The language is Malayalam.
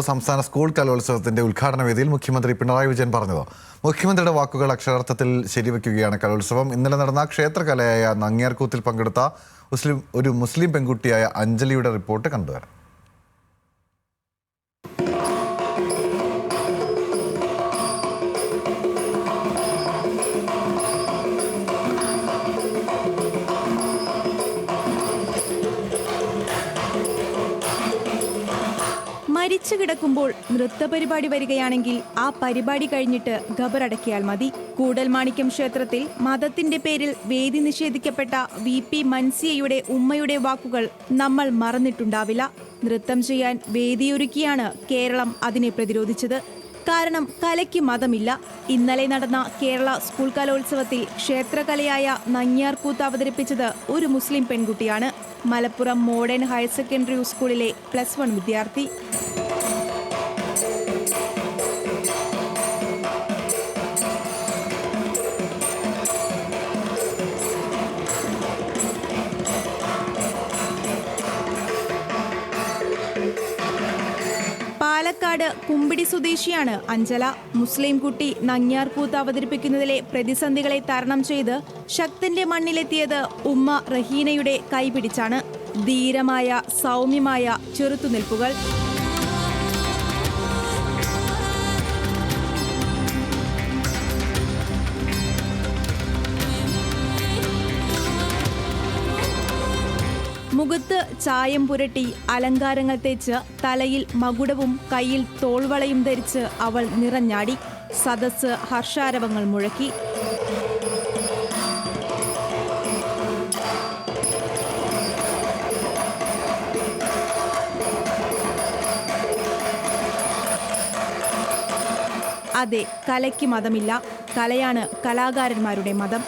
സംസ്ഥാന സ്കൂൾ കലോത്സവത്തിന്റെ ഉദ്ഘാടന വേദിയിൽ മുഖ്യമന്ത്രി പിണറായി വിജയൻ പറഞ്ഞത്. മുഖ്യമന്ത്രിയുടെ വാക്കുകൾ അക്ഷരാർത്ഥത്തിൽ ശരിവെക്കുകയാണ് കലോത്സവം. ഇന്നലെ നടന്ന ക്ഷേത്രകലയായ നങ്ങ്യാർകൂത്തിൽ പങ്കെടുത്ത ഒരു മുസ്ലിം പെൺകുട്ടിയായ അഞ്ജലിയുടെ റിപ്പോർട്ട് കണ്ടുവരാം. മരിച്ചു കിടക്കുമ്പോൾ നൃത്തപരിപാടി വരികയാണെങ്കിൽ ആ പരിപാടി കഴിഞ്ഞിട്ട് ഖബറടക്കിയാൽ മതി. കൂടൽമാണിക്യം ക്ഷേത്രത്തിൽ മതത്തിന്റെ പേരിൽ വേദി നിഷേധിക്കപ്പെട്ട VP മൻസിയയുടെ ഉമ്മയുടെ വാക്കുകൾ നമ്മൾ മറന്നിട്ടുണ്ടാവില്ല. നൃത്തം ചെയ്യാൻ വേദിയൊരുക്കിയാണ് കേരളം അതിനെ പ്രതിരോധിച്ചത്. കാരണം കലയ്ക്ക് മതമില്ല. ഇന്നലെ നടന്ന കേരള സ്കൂൾ കലോത്സവത്തിൽ ക്ഷേത്രകലയായ നങ്ങ്യാർകൂത്ത് അവതരിപ്പിച്ചത് ഒരു മുസ്ലിം പെൺകുട്ടിയാണ്. മലപ്പുറം മോഡേൺ ഹയർ സെക്കൻഡറി സ്കൂളിലെ +1 വിദ്യാർത്ഥി. പാലക്കാട് കുമ്പിടി സ്വദേശിയാണ് അഞ്ജല. മുസ്ലിം കുട്ടി നങ്ങ്യാർകൂത്ത് അവതരിപ്പിക്കുന്നതിലെ പ്രതിസന്ധികളെ തരണം ചെയ്ത് ശക്തന്റെ മണ്ണിലെത്തിയത് ഉമ്മ റഹീനയുടെ കൈപിടിച്ചാണ്. ധീരമായ സൗമ്യമായ ചെറുത്തുനിൽപ്പുകൾ. മുഖത്ത് ചായം പുരട്ടി അലങ്കാരങ്ങൾ തേച്ച് തലയിൽ മകുടവും കയ്യിൽ തോൾവളയും ധരിച്ച് അവൾ നിറഞ്ഞാടി. സദസ്സ് ഹർഷാരവങ്ങൾ മുഴക്കി. അതെ, കലയ്ക്ക് മതമില്ല. കലയാണ് കലാകാരന്മാരുടെ മതം.